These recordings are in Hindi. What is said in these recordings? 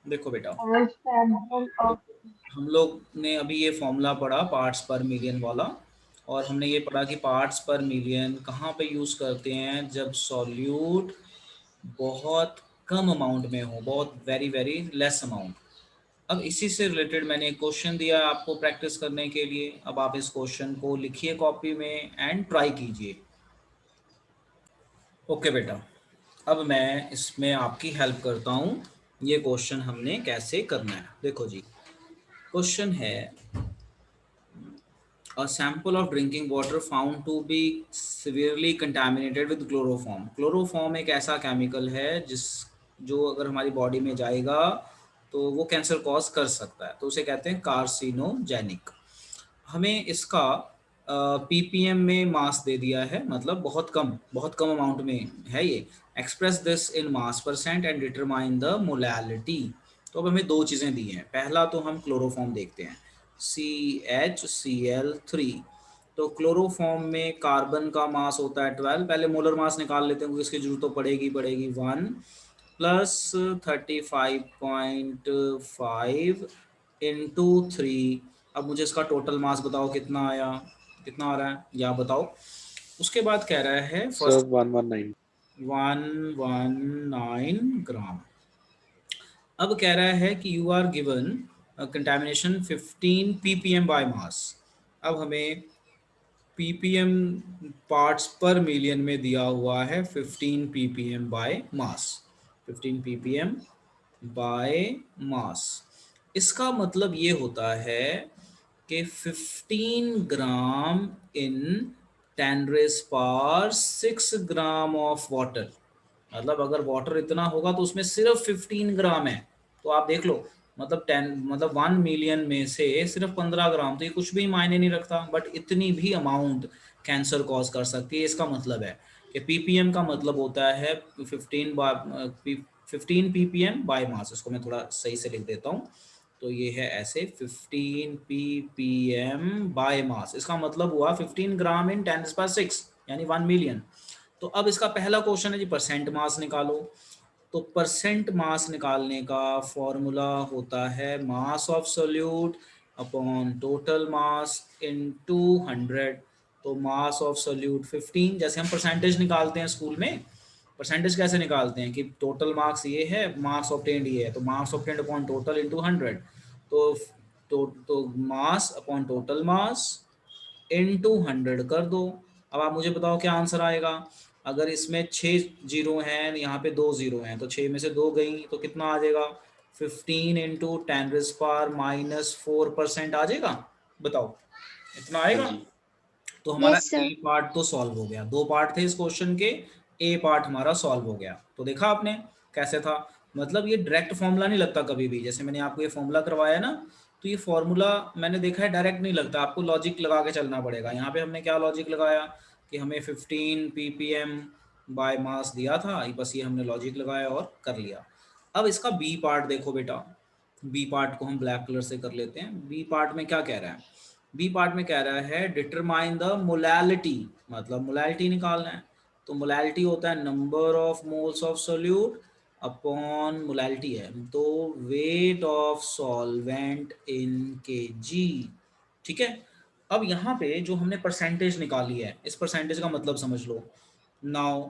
देखो बेटा, सैंपल ऑफ हम लोग ने अभी ये फॉर्मूला पढ़ा पार्ट्स पर मिलियन वाला, और हमने ये पढ़ा कि पार्ट्स पर मिलियन कहाँ पे यूज़ करते हैं, जब सॉल्यूट बहुत कम अमाउंट में हो, बहुत वेरी वेरी लेस अमाउंट। अब इसी से रिलेटेड मैंने एक क्वेश्चन दिया है आपको प्रैक्टिस करने के लिए। अब आप इस क्वेश्चन को लिखिए कॉपी में एंड ट्राई कीजिए। ओके बेटा, अब मैं इसमें आपकी हेल्प करता हूँ। ये क्वेश्चन हमने कैसे करना है, देखो जी। क्वेश्चन है, a sample of drinking water found to be severely contaminated with chloroform। Chloroform एक ऐसा केमिकल है जो अगर हमारी बॉडी में जाएगा तो वो कैंसर कॉज कर सकता है, तो उसे कहते हैं कार्सिनोजेनिक। हमें इसका पीपीएम में मास दे दिया है, मतलब बहुत कम अमाउंट में है ये। Express this in mass percent and determine the molality. तो अब हमें दो चीज़ें दी हैं। पहला तो हम क्लोरोफॉर्म देखते हैं, CHCl3। तो क्लोरोफॉर्म में कार्बन का मास होता है 12। पहले मोलर मास निकाल लेते हैं क्योंकि इसकी जरूरत तो पड़ेगी 1 प्लस 35.5 इंटू 3। अब मुझे इसका टोटल मास बताओ कितना आया, कितना आ रहा है या बताओ। उसके बाद कह रहा है सर फर्स्ट 119। 119 ग्राम। अब कह रहा है कि you are given contamination 15 ppm by mass. अब हमें ppm पार्ट्स पर मिलियन में दिया हुआ है 15 ppm by mass, 15 ppm by मास। इसका मतलब ये होता है कि 15 ग्राम इन 10 rays power 6 gram of water. मतलब अगर वाटर इतना होगा तो उसमें सिर्फ 15 ग्राम है। तो आप देख लो, मतलब 10 मतलब 1 मिलियन में से सिर्फ 15 ग्राम, तो ये कुछ भी मायने नहीं रखता, बट इतनी भी अमाउंट कैंसर कॉज कर सकती है। इसका मतलब है कि पीपीएम का मतलब होता है 15 पीपीएम बाय मास। इसको मैं थोड़ा सही से लिख देता हूँ। तो ये है ऐसे 15 ppm बाय मास। इसका मतलब हुआ 15 ग्राम इन 10⁻⁶ यानी 1 मिलियन। तो अब इसका पहला क्वेश्चन है जी, परसेंट मास निकालो। तो परसेंट मास निकालने का फॉर्मूला होता है mass of solute upon total mass into 100। तो मास ऑफ सोल्यूट 15, जैसे हम परसेंटेज निकालते हैं स्कूल में। परसेंटेज कैसे निकालते हैं कि टोटल मार्क्स ये है, मार्क्स ऑब्टेन्ड ये है, तो marks obtained upon total into 100। तो mass upon total mass into 100 कर दो। अब आप मुझे बताओ क्या आंसर आएगा। अगर इसमें 6 जीरो हैं, यहाँ पे 2 जीरो हैं, तो 6 में से 2 गई तो कितना आ जाएगा, 15 इंटू 10⁻⁴% आ जाएगा। बताओ इतना हाँ आएगा। जी। तो हमारा यस ए सर। पार्ट तो सॉल्व हो गया। दो पार्ट थे इस क्वेश्चन के, ए पार्ट हमारा सॉल्व हो गया। तो देखा आपने कैसे था। मतलब ये डायरेक्ट फॉर्मूला नहीं लगता कभी भी। जैसे मैंने आपको ये फॉर्मूला करवाया ना, तो ये फॉर्मूला मैंने देखा है डायरेक्ट नहीं लगता, आपको लॉजिक लगा के चलना पड़ेगा। यहाँ पे हमने क्या लॉजिक लगाया कि हमें 15 ppm बाय मास दिया था, बस ये हमने लॉजिक लगाया और कर लिया। अब इसका बी पार्ट देखो बेटा। बी पार्ट को हम ब्लैक कलर से कर लेते हैं। बी पार्ट में क्या कह रहा है, बी पार्ट में कह रहा है डिटरमाइन द मोलैलिटी, मतलब मोलैलिटी निकालना है। तो मोलैलिटी होता है number of moles of solute upon, molality है तो weight of solvent in KG. ठीक है। अब यहाँ पे जो हमने परसेंटेज निकाली है, इस परसेंटेज का मतलब समझ लो। नाउ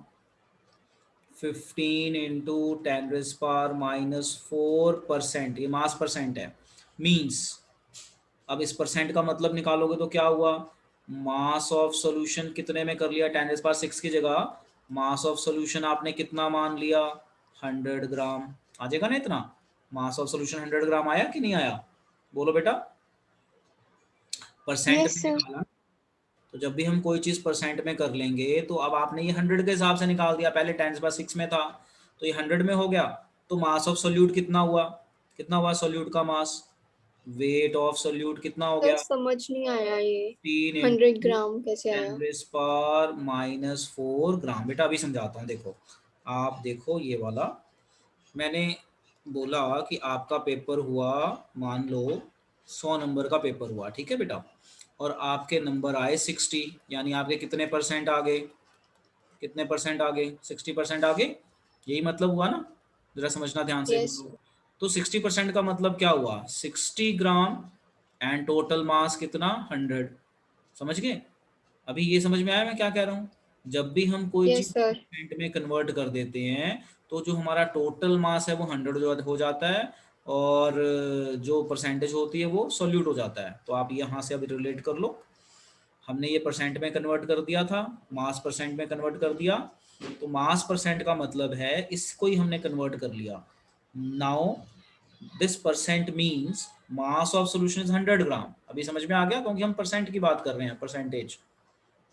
15 इंटू 10⁻⁴%, ये मास परसेंट है, मीन्स। अब इस परसेंट का मतलब निकालोगे तो क्या हुआ, मास ऑफ सॉल्यूशन कितने में कर लिया, 10⁻⁶ की जगह मास ऑफ सॉल्यूशन आपने कितना मान लिया, 100 ग्राम। आ जाएगा ना इतना। मास ऑफ सॉल्यूशन 100 ग्राम आया कि नहीं आया, बोलो बेटा। परसेंट यस में सर। निकाला। तो जब भी हम कोई चीज़ परसेंट में कर लेंगे, तो अब आपने ये 100 के हिसाब से निकाल दिया, पहले 10⁻⁶ में था तो ये 100 में हो गया। तो मास ऑफ सोल्यूट कितना हुआ सोल्यूट का मास, वेट ऑफ सोल्यूट कितना हो सर गया, समझ नहीं आया ये, 3 100 इंटू ग्राम कैसे आया। 10⁻⁴ ग्राम। बेटा अभी समझाता हूँ, देखो आप देखो ये वाला। मैंने बोला कि आपका पेपर हुआ, मान लो 100 नंबर का पेपर हुआ, ठीक है बेटा, और आपके नंबर आए 60, यानी आपके कितने परसेंट आ गए, कितने परसेंट आ गए, 60% आ गए। यही मतलब हुआ ना, जरा समझना ध्यान से यस। बोलो। तो 60% का मतलब क्या हुआ, 60 ग्राम एंड टोटल मास कितना, 100। समझ गए? अभी ये समझ में आया मैं क्या कह रहा हूँ? जब भी हम कोई Yes, चीज sir. परसेंट में कन्वर्ट कर देते हैं तो जो हमारा टोटल मास है वो 100 हो जाता है, और जो परसेंटेज होती है वो सॉल्यूट हो जाता है। तो आप यहाँ से अभी रिलेट कर लो, हमने ये परसेंट में कन्वर्ट कर दिया था, मास परसेंट में कन्वर्ट कर दिया, तो मास परसेंट का मतलब है इसको ही हमने कन्वर्ट कर लिया। Now this percent means mass of solution is 100 ग्राम। अभी समझ में आ गया, क्योंकि हम परसेंट की बात कर रहे हैं, परसेंटेज।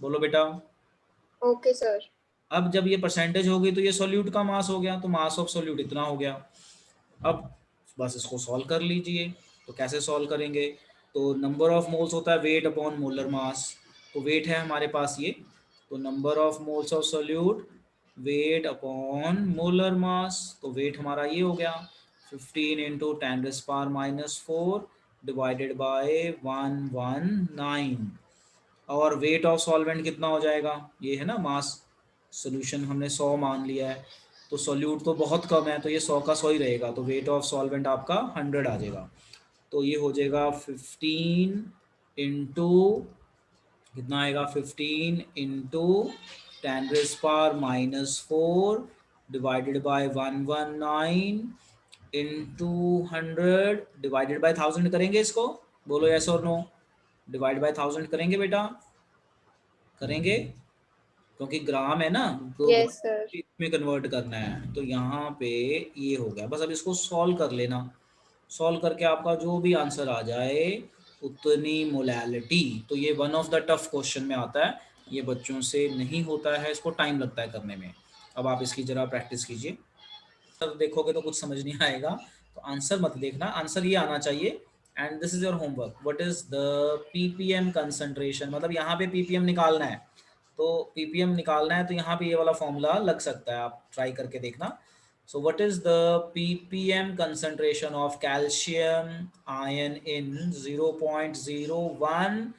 बोलो बेटा। Okay, sir. अब जब ये परसेंटेज हो गई तो ये सॉल्यूट का मास हो गया, तो मास ऑफ सॉल्यूट इतना हो गया। अब बस इसको सॉल्व कर लीजिए। तो कैसे सॉल्व करेंगे? तो नंबर ऑफ मोल्स होता है वेट अपॉन मोलर मास। तो वेट है हमारे पास ये, तो number of moles of solute weight upon molar mass. तो वेट हमारा ये हो गया 15 इंटू 10⁻⁻⁴ डिवाइडेड बाय 119। और वेट ऑफ सॉल्वेंट कितना हो जाएगा, ये है ना मास, सोल्यूशन हमने 100 मान लिया है, तो सॉल्यूट तो बहुत कम है, तो ये 100 का 100 ही रहेगा, तो वेट ऑफ सॉल्वेंट आपका 100 आ जाएगा। तो ये हो जाएगा 15 इंटू कितना आएगा, 15 into 10⁻⁻⁴ divided by 119 into 100 divided by 1000 करेंगे इसको। बोलो यस और नो। डिवाइड बाय 1000 करेंगे बेटा, करेंगे, क्योंकि ग्राम है ना, तो Yes, sir. में कन्वर्ट करना है। तो यहाँ पे ये हो गया, बस अब इसको सॉल्व कर लेना। सॉल्व करके आपका जो भी आंसर आ जाए उतनी मोलैलिटी। तो ये one of the tough question में आता है, ये बच्चों से नहीं होता है, इसको टाइम लगता है करने में। अब आप इसकी जरा प्रैक्टिस कीजिए। आंसर देखोगे तो कुछ समझ नहीं आएगा, तो आंसर मत देखना, आंसर ये आना चाहिए। And this is your homework, what is the ppm concentration, मतलब यहाँ पे पीपीएम निकालना है। तो पीपीएम निकालना है तो यहाँ पे ये वाला फॉर्मूला लग सकता है, आप ट्राई करके देखना। So what is the ppm concentration of calcium ion in 0.01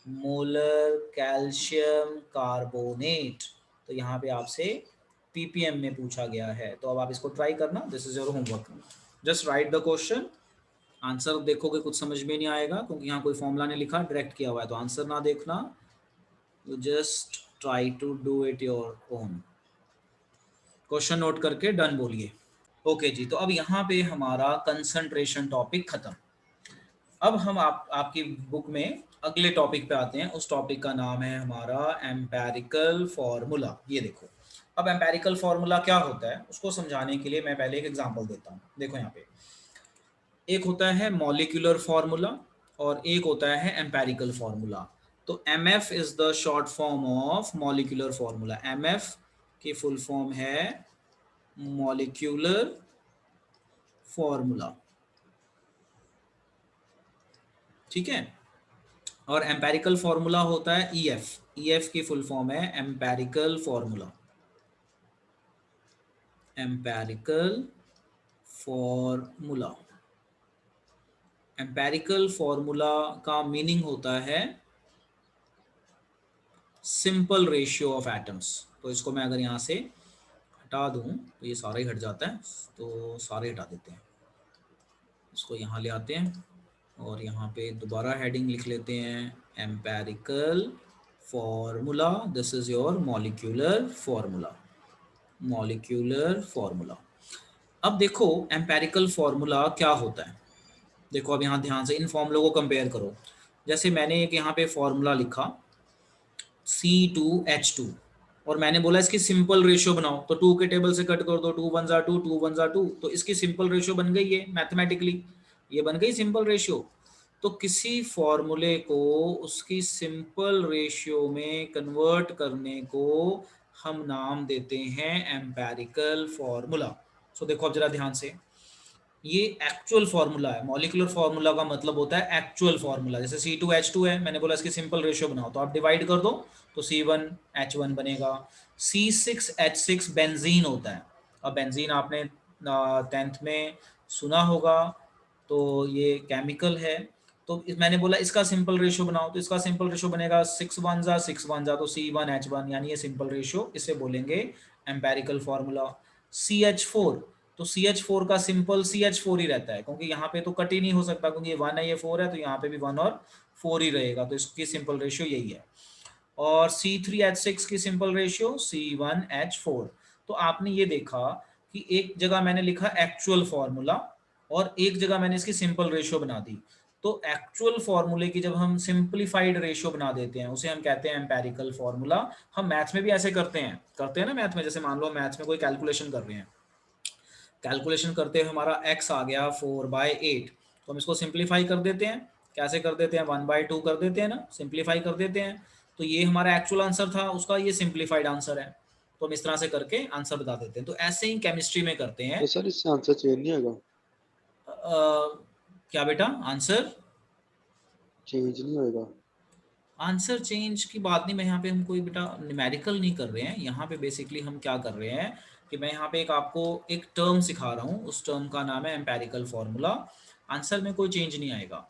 molar calcium carbonate. तो यहाँ पे आपसे पीपीएम में पूछा गया है, तो अब आप इसको ट्राई करना। This is your homework, just right the question. Answer देखोगे कुछ समझ में नहीं आएगा, क्योंकि यहाँ कोई फॉर्मूला नहीं लिखा, डायरेक्ट किया हुआ है, तो आंसर ना देखना, you just try to do it your own. Question note करके डन बोलिए। ओके जी, तो अब यहाँ पे हमारा कंसंट्रेशन टॉपिक खत्म। अब हम आपकी बुक में अगले टॉपिक पे आते हैं। उस टॉपिक का नाम है हमारा एम्पेरिकल फॉर्मूला। ये देखो, अब एम्पेरिकल फॉर्मूला क्या होता है उसको समझाने के लिए मैं पहले एक एग्जांपल देता हूँ। देखो यहाँ पे एक होता है मॉलिक्यूलर फार्मूला और एक होता है एम्पेरिकल फार्मूला। तो M F is the short form of molecular formula. M F की फुल फॉर्म है मॉलिक्यूलर फार्मूला, ठीक है। और एम्पेरिकल फार्मूला होता है ई एफ। ई एफ की फुल फॉर्म है empirical formula. Empirical formula, empirical formula का मीनिंग होता है सिंपल रेशियो ऑफ एटम्स। तो इसको मैं अगर यहाँ से हटा दूँ तो ये सारा ही हट जाता है, तो सारे हटा देते हैं, इसको यहाँ ले आते हैं और यहाँ पे दोबारा हेडिंग लिख लेते हैं empirical formula. This is your molecular formula, molecular formula. अब देखो एम्पेरिकल फॉर्मूला क्या होता है। देखो अब यहाँ ध्यान से इन फॉर्मूलों को कंपेयर करो। जैसे मैंने एक यहाँ पे फॉर्मूला लिखा C2H2 और मैंने बोला इसकी सिंपल रेशियो बनाओ, तो 2 के टेबल से कट कर दो, 2 1 2 2 1 2, तो इसकी सिंपल रेशियो बन गई है मैथमेटिकली, ये बन गई सिंपल रेशियो। तो किसी फॉर्मूले को उसकी सिंपल रेशियो में कन्वर्ट करने को हम नाम देते हैं एम्पेरिकल फॉर्मूला। सो देखो अब जरा ध्यान से, ये एक्चुअल फार्मूला है। मॉलिक्यूलर फार्मूला का मतलब होता है एक्चुअल फार्मूला। जैसे C2H2 है, मैंने बोला इसकी सिंपल रेशियो बनाओ, तो आप डिवाइड कर दो तो C1H1 बनेगा। C6H6 बेंजीन होता है। अब बेंजीन आपने 10th में सुना होगा, तो ये केमिकल है। तो मैंने बोला इसका सिंपल रेशियो बनाओ, तो इसका सिंपल रेशियो बनेगा 6 1 6 1 तो C1H1, यानी ये सिंपल रेशियो, इसे बोलेंगे एम्पेरिकल फार्मूला। CH4, तो CH4 का सिंपल CH4 ही रहता है, क्योंकि यहाँ पे तो कट ही नहीं हो सकता, क्योंकि ये 1 है ये 4 है, तो यहाँ पे भी 1 और 4 ही रहेगा, तो इसकी सिंपल रेशियो यही है। और C3H6 की सिंपल रेशियो C1H4। तो आपने ये देखा कि एक जगह मैंने लिखा एक्चुअल फॉर्मूला और एक जगह मैंने इसकी सिंपल रेशियो बना दी। तो एक्चुअल फॉर्मूले की जब हम सिंपलीफाइड रेशियो बना देते हैं उसे हम कहते हैं एम्पेरिकल फॉर्मूला। हम मैथ्स में भी ऐसे करते हैं ना मैथ में, जैसे मान लो मैथ्स में कोई कैलकुलेशन कर रहे हैं, कैलकुलेशन करते हुए हमारा x आ गया 4/8, तो हम इसको सिंपलीफाई कर देते हैं। कैसे कर देते हैं? 1/2 कर देते हैं ना, सिंपलीफाई कर देते हैं। तो ये हमारा एक्चुअल आंसर था, उसका ये सिंपलीफाइड आंसर है। तो हम इस तरह से करके आंसर बता देते हैं। तो ऐसे ही केमिस्ट्री में करते हैं। तो सर इससे आंसर चेंज नहीं होगा? क्या बेटा? आंसर चेंज नहीं होगा? आंसर चेंज की बात नहीं, मैं यहाँ पे हम कोई बेटा न्यूमेरिकल नहीं कर रहे हैं। यहाँ पे बेसिकली हम क्या कर रहे हैं कि मैं यहाँ पे आपको एक टर्म सिखा रहा हूँ, उस टर्म का नाम है एम्पेरिकल फॉर्मूला। आंसर में कोई चेंज नहीं आएगा।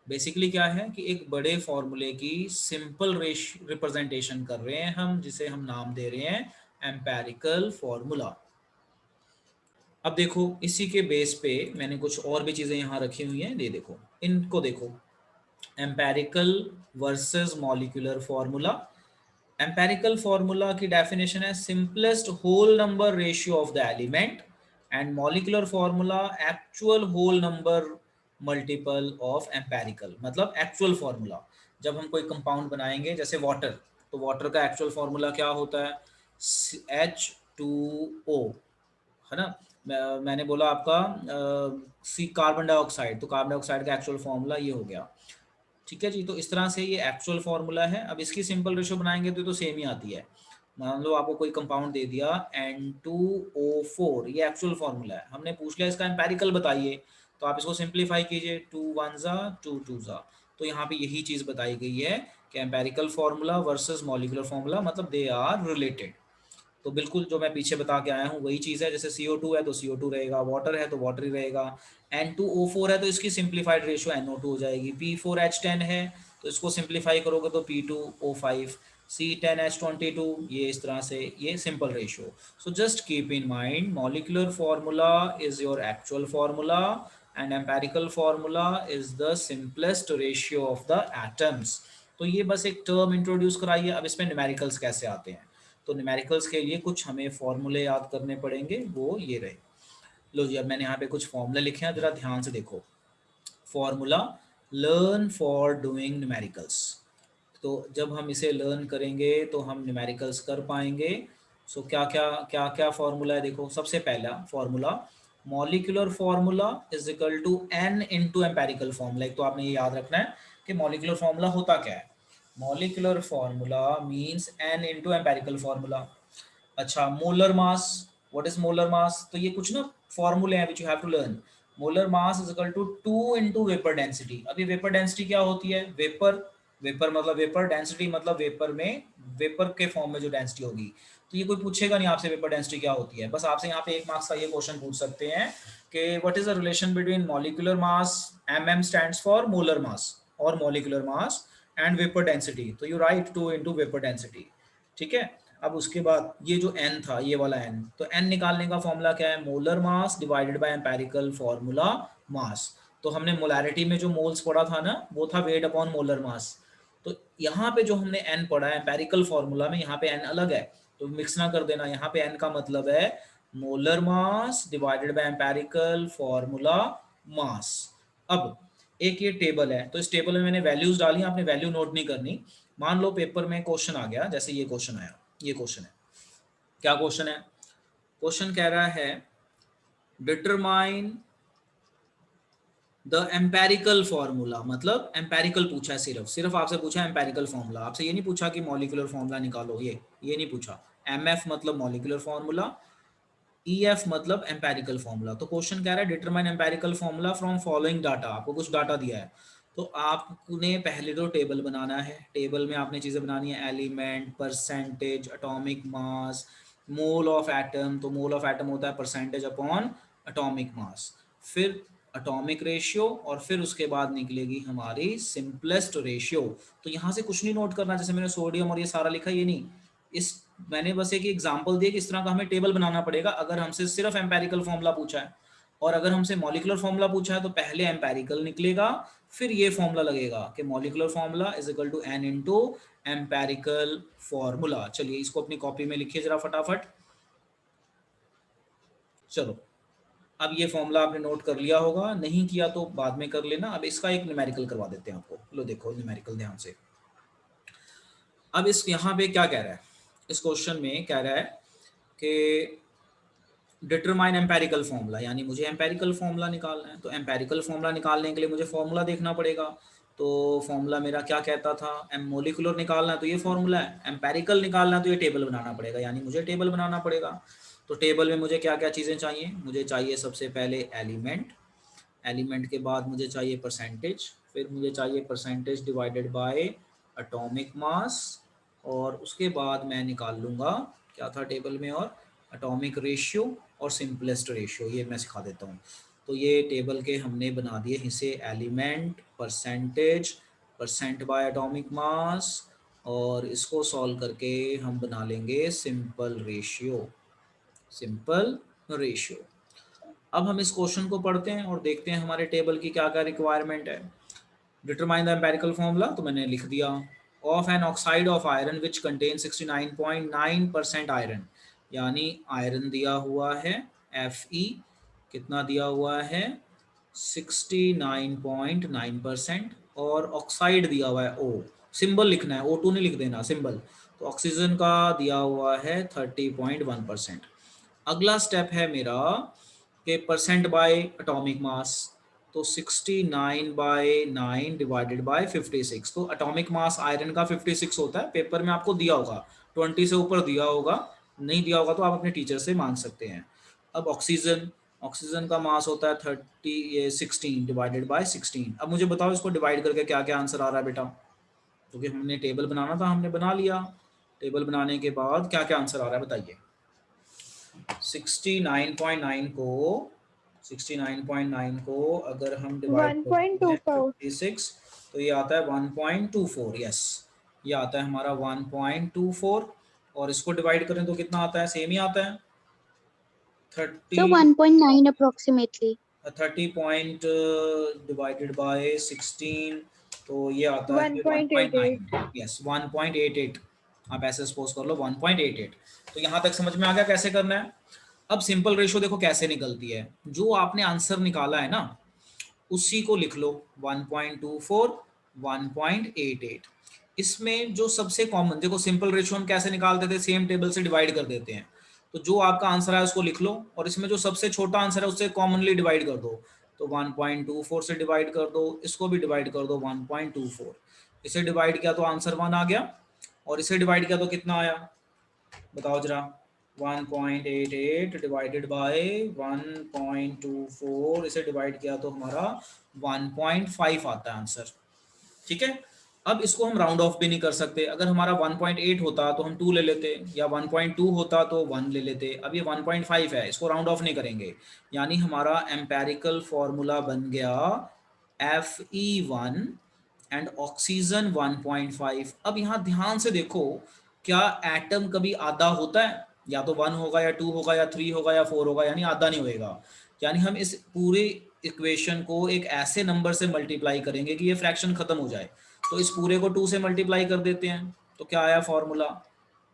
बेसिकली क्या है कि एक बड़े फॉर्मूले की सिंपल रिप्रेजेंटेशन कर रहे हैं हम, जिसे हम नाम दे रहे हैं एम्पेरिकल फॉर्मूला। अब देखो, इसी के बेस पे मैंने कुछ और भी चीज़ें यहाँ रखी हुई हैं, ये देखो, इनको देखो। Empirical versus molecular formula. Empirical formula की डेफिनेशन है simplest whole number ratio of the element, and molecular formula actual whole number multiple of empirical. मतलब एक्चुअल फॉर्मूला, जब हम कोई कंपाउंड बनाएंगे जैसे वाटर, तो वाटर का एक्चुअल फॉर्मूला क्या होता है? H2O, है ना। मैंने बोला आपका सी कार्बन डाइऑक्साइड, तो कार्बन डाइऑक्साइड का एक्चुअल फॉर्मूला ये हो गया। ठीक है जी। तो इस तरह से ये एक्चुअल फॉर्मूला है। अब इसकी सिंपल रेशियो बनाएंगे तो सेम ही आती है। मान लो आपको कोई कंपाउंड दे दिया N2O4, ये एक्चुअल फॉर्मूला है। हमने पूछ लिया इसका एम्पेरिकल बताइए, तो आप इसको सिंप्लीफाई कीजिए, 2 1 जा 2 2 जा। तो यहाँ पे यही चीज़ बताई गई है कि empirical formula versus molecular formula, मतलब दे आर रिलेटेड। तो बिल्कुल जो मैं पीछे बता के आया हूँ वही चीज़ है। जैसे CO2 है तो CO2 रहेगा, वाटर है तो वाटर ही रहेगा। N2O4 है तो इसकी सिंप्लीफाइड रेशियो NO2 हो जाएगी। P4H10 है तो इसको सिंप्लीफाई करोगे तो P2O5। C10H22, ये इस तरह से ये simple ratio. So just keep in mind, molecular formula is your actual formula and empirical formula is the simplest ratio of the atoms. तो ये बस एक टर्म इंट्रोड्यूस कराइए। अब इसमें न्यूमेरिकल्स कैसे आते हैं, तो न्यूमेरिकल्स के लिए कुछ हमें फॉर्मूले याद करने पड़ेंगे, वो ये रहे। लो जी, अब मैंने यहाँ पे कुछ फॉर्मूले लिखे हैं, जरा ध्यान से देखो। Formula learn for doing numericals. तो जब हम इसे लर्न करेंगे तो हम न्यूमेरिकल्स कर पाएंगे। सो क्या क्या फॉर्मूला है, देखो। सबसे पहला formula, molecular formula is equal to n into empirical formula. एक तो आपने ये याद रखना है कि मॉलिक्यूलर फॉर्मूला होता क्या है। Molecular formula means n into empirical formula. अच्छा, molar mass, what is molar mass? तो ये कुछ ना फॉर्मूले हैं which you have to learn. Molar mass is equal to 2 into vapour density. अब ये वेपर डेंसिटी क्या होती है? वेपर, वेपर मतलब वेपर, डेंसिटी मतलब वेपर में, वेपर के फॉर्म में जो डेंसिटी होगी। तो ये कोई पूछेगा नहीं आपसे वेपर डेंसिटी क्या होती है। बस आपसे यहाँ पे 1 मार्क्स का ये क्वेश्चन पूछ सकते हैं कि what is the relation between molecular mass, mm stands for molar mass, और molecular mass and vapour density. तो you write 2 into vapour density. ठीक है। अब उसके बाद ये जो n था, ये वाला n, तो n निकालने का फॉर्मूला क्या है? Molar mass divided by empirical formula mass. तो हमने मोलैरिटी में जो मोल्स पढ़ा था ना, वो था वेट अपॉन मोलर मास। तो यहाँ पे जो हमने n पढ़ा है एम्पेरिकल फॉर्मूला में, यहाँ पे n अलग है, तो मिक्स ना कर देना। यहाँ पे n का मतलब है molar mass divided by empirical formula mass. अब एक ये टेबल है, तो इस टेबल में मैंने वैल्यूज डाली, आपने वैल्यू नोट नहीं करनी। मान लो पेपर में क्वेश्चन आ गया, जैसे ये क्वेश्चन आया, ये क्वेश्चन है। क्या क्वेश्चन है? क्वेश्चन कह रहा है डिटरमाइन द एम्पेरिकल फॉर्मूला। मतलब एम्पेरिकल पूछा है, सिर्फ आपसे पूछा है एम्पेरिकल फॉर्मूला। आपसे ये नहीं पूछा कि मॉलिक्यूलर फॉर्मूला निकालो, ये नहीं पूछा। MF मतलब मॉलिक्यूलर फॉर्मूला, EF मतलब एम्पेरिकल फॉर्मूला। तो क्वेश्चन कह रहा है determine empirical formula from following data. आपको कुछ डाटा दिया है, तो आपने पहले तो टेबल बनाना है। टेबल में आपने चीज़ें बनानी है, element, percentage, atomic mass, mole of atom. तो मोल ऑफ एटम होता है परसेंटेज अपॉन एटॉमिक मास, फिर एटॉमिक रेशियो, और फिर उसके बाद निकलेगी हमारी सिंपलेस्ट रेशियो। तो यहाँ से कुछ नहीं नोट करना, जैसे मैंने सोडियम और ये सारा लिखा, ये नहीं। इस मैंने बस एक एग्जांपल दिया कि इस तरह का हमें टेबल बनाना पड़ेगा अगर हमसे सिर्फ एम्पेरिकल फॉर्मूला पूछा है, और अगर हमसे मॉलिक्यूलर फॉर्मूला पूछा है तो पहले एम्पेरिकल निकलेगा, फिर ये फॉर्मूला लगेगा कि molecular formula is equal to n into empirical formula. चलिए इसको अपनी कॉपी में लिखिए जरा फटाफट। चलो अब ये फॉर्मूला आपने नोट कर लिया होगा, नहीं किया तो बाद में कर लेना। अब इसका एक न्यूमेरिकल करवा देते हैं आपको। लो देखो न्यूमेरिकल ध्यान से। अब इस यहाँ पे क्या कह रहा है, इस क्वेश्चन में कह रहा है कि डिटरमाइन एम्पेरिकल फॉर्मूला, यानी मुझे एम्पेरिकल फॉर्मूला निकालना है। तो एम्पेरिकल फॉर्मूला निकालने के लिए मुझे फॉर्मूला देखना पड़ेगा। तो फॉर्मूला मेरा क्या कहता था, एम मोलिकुलर निकालना है तो ये फॉर्मूला है, एम्पेरिकल निकालना है तो ये टेबल बनाना पड़ेगा, यानी मुझे टेबल बनाना पड़ेगा। तो टेबल में मुझे क्या क्या चीज़ें चाहिए, मुझे चाहिए सबसे पहले एलिमेंट, एलिमेंट के बाद मुझे चाहिए परसेंटेज, फिर मुझे चाहिए percentage divided by atomic mass, और उसके बाद मैं निकाल लूँगा क्या था टेबल में, और एटॉमिक रेशियो और सिंपलेस्ट रेशियो, ये मैं सिखा देता हूँ। तो ये टेबल के हमने बना दिए हिस्से, element, percentage, percent by atomic mass, और इसको सॉल्व करके हम बना लेंगे सिंपल रेशियो, सिंपल रेशियो। अब हम इस क्वेश्चन को पढ़ते हैं और देखते हैं हमारे टेबल की क्या क्या रिक्वायरमेंट है। डिटरमाइन द एम्पेरिकल फॉर्मूला तो मैंने लिख दिया, of an oxide of iron which contain 69.9% iron, यानी आयरन दिया हुआ है Fe, कितना दिया हुआ है 69.9%, और ऑक्साइड दिया हुआ है O, सिंबल लिखना है, O2 नहीं लिख देना, सिंबल। तो ऑक्सीजन का दिया हुआ है 30.1%। अगला स्टेप है मेरा कि परसेंट बाय एटॉमिक मास, तो 69/9 डिवाइडेड बाय 56। तो एटॉमिक मास आयरन का 56 होता है, पेपर में आपको दिया होगा, 20 से ऊपर दिया होगा, नहीं दिया होगा तो आप अपने टीचर से मांग सकते हैं। अब ऑक्सीजन, ऑक्सीजन का मास होता है 16 डिवाइडेड बाय 16। अब मुझे बताओ इसको डिवाइड करके क्या क्या आंसर आ रहा है बेटा, क्योंकि हमने टेबल बनाना था, हमने बना लिया। टेबल बनाने के बाद क्या क्या आंसर आ रहा है बताइए। 69.9 को अगर हम डिवाइड करते हैं 56, तो ये आता है 1.24। यस, ये आता है हमारा 1.24, और इसको डिवाइड करें तो कितना आता है, सेम ही आता है 30। 1.9 approximately. 30 पॉइंट डिवाइडेड बाय 16, तो ये आता है 1.9। यस 1.88, आप ऐसे सपोज कर लो 1.88। तो यहाँ तक समझ में आ गया कैसे करना है। अब सिंपल रेशियो देखो कैसे निकलती है, जो आपने आंसर निकाला है ना उसी को लिख लो, 1.24 1.88। इसमें जो सबसे कॉमन, देखो सिंपल रेशियो हम कैसे निकालते थे, सेम टेबल से डिवाइड कर देते हैं। तो जो आपका आंसर है उसको लिख लो, और इसमें जो सबसे छोटा आंसर है उससे कॉमनली डिवाइड कर दो। तो 1.24 से डिवाइड कर दो, इसको भी डिवाइड कर दो 1.24, इसे डिवाइड किया तो आंसर 1 आ गया, और इसे डिवाइड किया तो कितना आया बताओ जरा, 1.88 डिवाइडेड बाय 1.24, इसे डिवाइड किया तो हमारा 1.5 आता है आंसर। ठीक है, अब इसको हम राउंड ऑफ भी नहीं कर सकते, अगर हमारा 1.8 होता तो हम 2 ले लेते, या 1.2 होता तो 1 ले लेते। अब ये 1.5 है, इसको राउंड ऑफ नहीं करेंगे, यानी हमारा एम्पेरिकल फॉर्मूला बन गया Fe1 एंड ऑक्सीजन 1.5। अब यहाँ ध्यान से देखो, क्या एटम कभी आधा होता है, या तो 1 होगा या 2 होगा या 3 होगा या 4 होगा, यानी आधा नहीं होएगा। यानी हम इस पूरे इक्वेशन को एक ऐसे नंबर से मल्टीप्लाई करेंगे कि ये फ्रैक्शन खत्म हो जाए। तो इस पूरे को 2 से मल्टीप्लाई कर देते हैं, तो क्या आया फॉर्मूला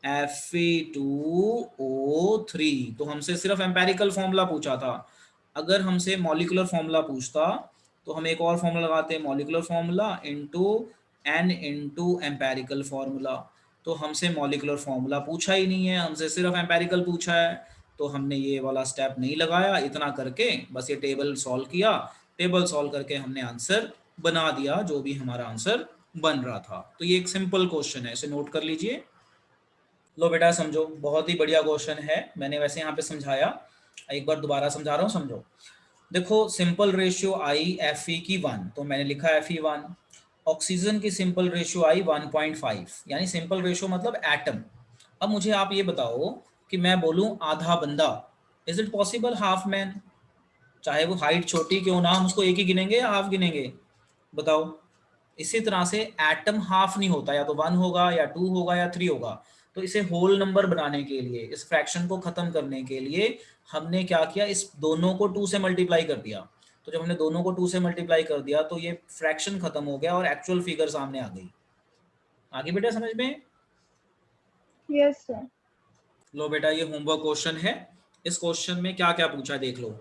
Fe2O3। तो हमसे सिर्फ एम्पेरिकल फॉर्मूला पूछा था, अगर हमसे मॉलिक्यूलर फॉर्मूला पूछता तो हम एक और फॉर्मूला लगाते हैं, molecular formula into n into empirical formula. तो हमसे मॉलिक्यूलर फॉर्मूला पूछा ही नहीं है, हमसे सिर्फ एम्पेरिकल पूछा है, तो हमने ये वाला स्टेप नहीं लगाया। इतना करके बस ये टेबल सॉल्व किया, टेबल सॉल्व करके हमने आंसर बना दिया, जो भी हमारा आंसर बन रहा था। तो ये एक सिंपल क्वेश्चन है, इसे नोट कर लीजिए। लो बेटा समझो, बहुत ही बढ़िया क्वेश्चन है, मैंने वैसे यहाँ पे समझाया, एक बार दोबारा समझा रहा हूँ, समझो। देखो सिंपल रेशियो आई Fe की 1, तो मैंने लिखा Fe1। ऑक्सीजन की सिंपल रेशियो आई 1.5, यानी सिंपल रेशियो मतलब एटम। अब मुझे आप ये बताओ कि मैं बोलूं आधा बंदा, is it possible, half man, चाहे वो हाइट छोटी क्यों ना, हम उसको एक ही गिनेंगे या हाफ गिनेंगे बताओ। इसी तरह से एटम हाफ नहीं होता, या तो 1 होगा या 2 होगा या 3 होगा। तो इसे होल नंबर बनाने के लिए, इस फ्रैक्शन को खत्म करने के लिए हमने क्या किया, इस दोनों को 2 से मल्टीप्लाई कर दिया। तो जब हमने दोनों को 2 से मल्टीप्लाई कर दिया तो ये फ्रैक्शन खत्म हो गया और एक्चुअल फिगर सामने आ गई। आगे बेटा समझ में? Yes sir. लो बेटा ये होमवर्क क्वेश्चन है। इस क्वेश्चन में क्या क्या पूछा है देख लो।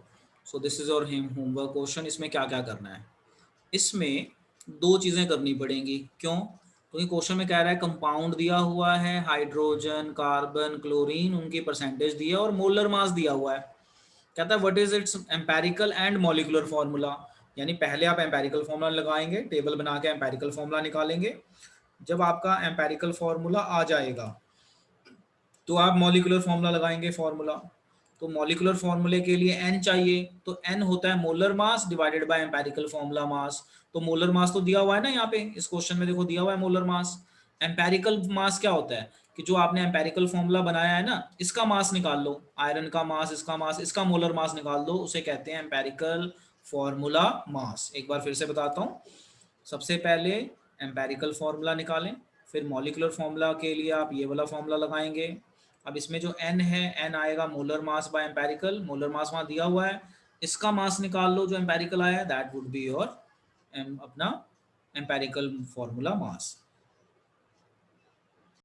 सो दिस इज और होमवर्क क्वेश्चन। इसमें क्या क्या करना है, इसमें 2 चीजें करनी पड़ेंगी। क्यों? क्योंकि क्वेश्चन में कह रहा है कंपाउंड दिया हुआ है, हाइड्रोजन, कार्बन, क्लोरीन, उनकी परसेंटेज दी है और मोलर मास दिया हुआ है। कहता है what is it's empirical and molecular formula. यानी पहले आप एम्पेरिकल फार्मूला लगाएंगे, टेबल बना के एम्पेरिकल फार्मूला निकालेंगे। जब आपका एम्पेरिकल फार्मूला आ जाएगा तो आप मॉलिक्यूलर फार्मूला लगाएंगे फार्मूला। तो मॉलिक्यूलर फार्मूले के लिए n चाहिए, तो n होता है molar mass divided by empirical formula mass. तो मोलर मास तो दिया हुआ है ना यहाँ पे, इस क्वेश्चन में देखो दिया हुआ है मोलर मास। एम्पेरिकल मास क्या होता है कि जो आपने एम्पेरिकल फार्मूला बनाया है ना, इसका मास निकाल लो, आयरन का मास, इसका मोलर मास निकाल दो, उसे कहते हैं एम्पेरिकल फार्मूला मास। एक बार फिर से बताता हूँ। सबसे पहले एम्पेरिकल फार्मूला निकालें, फिर मॉलिक्यूलर फार्मूला के लिए आप ये वाला फार्मूला लगाएंगे। अब इसमें जो n है, n आएगा molar mass by empirical, molar mass वहाँ दिया हुआ है, इसका मास निकाल लो जो एम्पेरिकल आया है, दैट वुड बी योर अपना एम्पेरिकल फार्मूला मास।